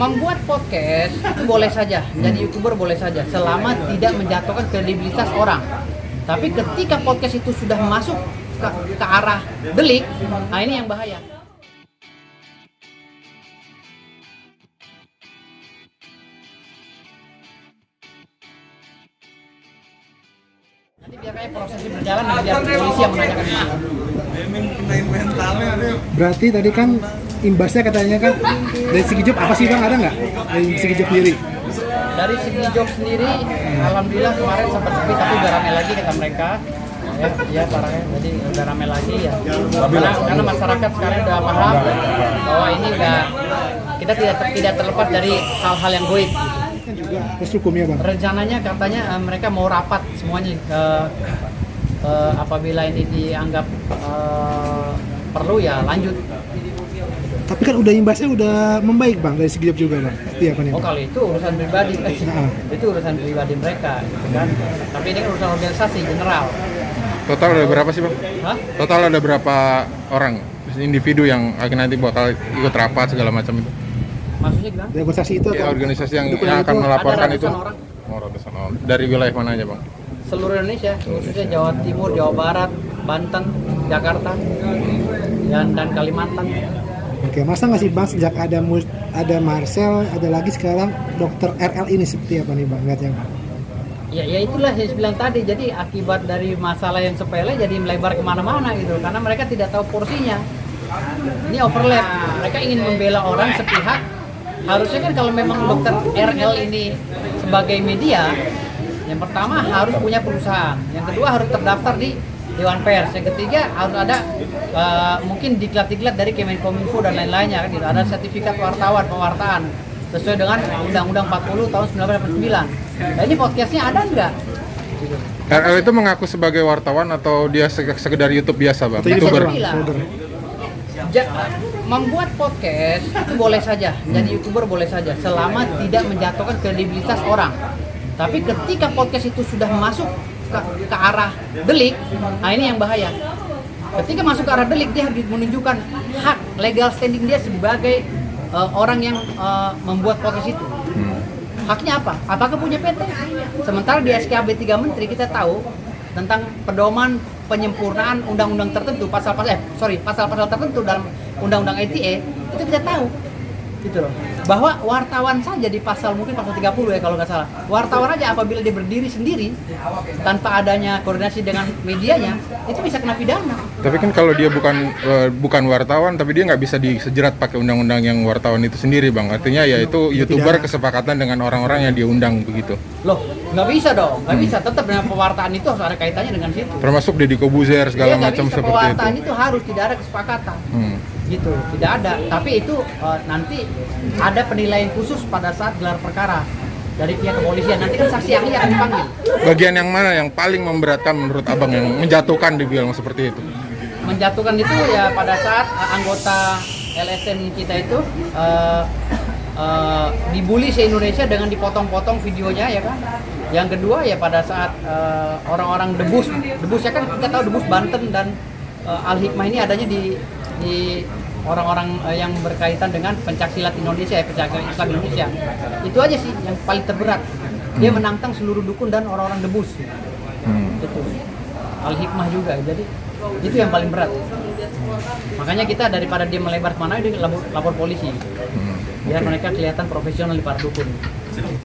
membuat podcast itu boleh saja, jadi YouTuber boleh saja, selama tidak menjatuhkan kredibilitas orang. Tapi ketika podcast itu sudah masuk ke arah delik, nah ini yang bahaya. Nanti biarkan prosesnya berjalan, biar polisi yang menanyakan itu. Berarti tadi kan imbasnya katanya kan dari segi job apa sih Bang, ada nggak dari segi job sendiri? Dari segi job sendiri, alhamdulillah kemarin sempat sepi tapi udah ramai lagi kata mereka. Ya parahnya, jadi udah ramai lagi ya. Karena masyarakat sekarang udah paham bahwa ini udah kita tidak terlepas dari hal-hal yang goib. Kan juga proses hukumnya Bang. Rencananya katanya mereka mau rapat semuanya apabila ini dianggap perlu ya lanjut. Tapi kan udah imbasnya udah membaik Bang dari segi job juga Bang. Iya apa nih? Oh Bang? kalau itu urusan pribadi, itu urusan pribadi mereka, gitu kan. Tapi ini kan urusan organisasi general. Total ada berapa sih Bang? Hah? Total ada berapa orang individu yang nanti bakal ikut rapat segala macam itu? Maksudnya gimana? Dari organisasi itu Ya, atau organisasi yang dukungan akan itu melaporkan ada itu. ratusan orang. Oh, ratusan orang. Dari wilayah mana aja Bang? Seluruh Indonesia, khususnya Jawa Timur, Jawa Barat, Banten, Jakarta, dan Kalimantan. Oke, masa nggak sih Bang sejak ada Marcel, ada lagi sekarang Dr. RL ini seperti apa nih Bang lihatnya Bang? Ya itulah yang saya bilang tadi, jadi akibat dari masalah yang sepele jadi melebar kemana-mana gitu, karena mereka tidak tahu porsinya. Ini overlap, mereka ingin membela orang sepihak. Harusnya kan kalau memang Dr. RL ini sebagai media, yang pertama harus punya perusahaan, yang kedua harus terdaftar di Dewan Pers, yang ketiga harus ada mungkin diklat-diklat dari Kemenkominfo dan lain-lainnya kan gitu. Ada sertifikat wartawan pewartaan sesuai dengan Undang-Undang 40 tahun 1989. Nah ini podcastnya ada nggak? Gitu. RL itu mengaku sebagai wartawan atau dia sekedar YouTube biasa Bang? Atau YouTuber. YouTuber. Membuat podcast itu boleh saja, jadi YouTuber boleh saja, selama tidak menjatuhkan kredibilitas orang. Tapi ketika podcast itu sudah masuk ke arah delik, nah ini yang bahaya. Ketika masuk ke arah delik, dia harus menunjukkan hak legal standing dia sebagai orang yang membuat podcast itu. Haknya apa? Apakah punya PT? Sementara di SKB 3 Menteri kita tahu tentang pedoman penyempurnaan undang-undang tertentu, pasal-pasal tertentu dalam undang-undang ITE, itu kita tahu. Gitu loh. Bahwa wartawan saja di mungkin pasal 30 ya kalau nggak salah. Wartawan aja apabila dia berdiri sendiri tanpa adanya koordinasi dengan medianya, itu bisa kena pidana. Tapi kan kalau dia bukan wartawan, tapi dia nggak bisa disejerat pakai undang-undang yang wartawan itu sendiri Bang. Artinya ya itu YouTuber kesepakatan dengan orang-orang yang diundang begitu. Loh, nggak bisa dong, nggak bisa. Tetap dengan pewartaan itu harus ada kaitannya dengan situ. Termasuk Deddy Kobuzer segala macam seperti itu. Pewartaan itu harus tidak ada kesepakatan. Gitu, tidak ada. Tapi itu nanti ada penilaian khusus pada saat gelar perkara dari pihak kepolisian. Nanti kan saksi ahli akan dipanggil. Bagian yang mana yang paling memberatkan menurut Abang yang menjatuhkan dibilang seperti itu? Menjatuhkan itu ya pada saat anggota LSM kita itu dibully se-Indonesia dengan dipotong-potong videonya ya kan. Yang kedua ya pada saat orang-orang debus ya kan kita tahu debus Banten dan Al-Hikmah ini adanya di orang-orang yang berkaitan dengan pencaksilat Indonesia ya, pencaksilat Islam Indonesia. Itu aja sih yang paling terberat. Dia menantang seluruh dukun dan orang-orang debus. Itu. Al-Hikmah juga. Jadi itu yang paling berat. Makanya kita daripada dia melebar kemana dia lapor polisi. Biar mereka kelihatan profesional di para dukun.